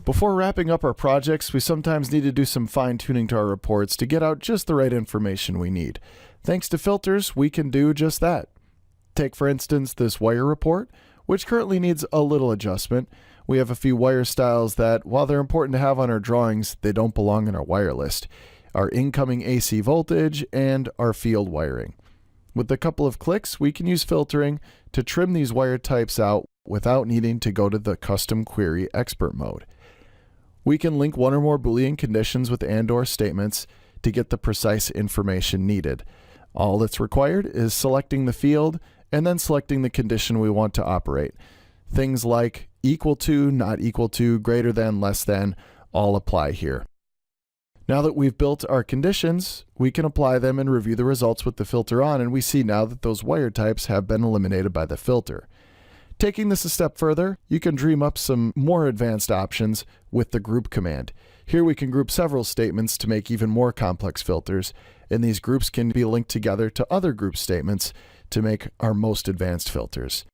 Before wrapping up our projects, we sometimes need to do some fine-tuning to our reports to get out just the right information we need. Thanks to filters, we can do just that. Take, for instance, this wire report, which currently needs a little adjustment. We have a few wire styles that, while they're important to have on our drawings, they don't belong in our wire list. Our incoming AC voltage and our field wiring. With a couple of clicks, we can use filtering to trim these wire types out without needing to go to the custom query expert mode. We can link one or more Boolean conditions with and/or statements to get the precise information needed. All that's required is selecting the field and then selecting the condition we want to operate. Things like equal to, not equal to, greater than, less than, all apply here. Now that we've built our conditions, we can apply them and review the results with the filter on, and we see now that those wire types have been eliminated by the filter. Taking this a step further, you can dream up some more advanced options with the group command. Here we can group several statements to make even more complex filters, and these groups can be linked together to other group statements to make our most advanced filters.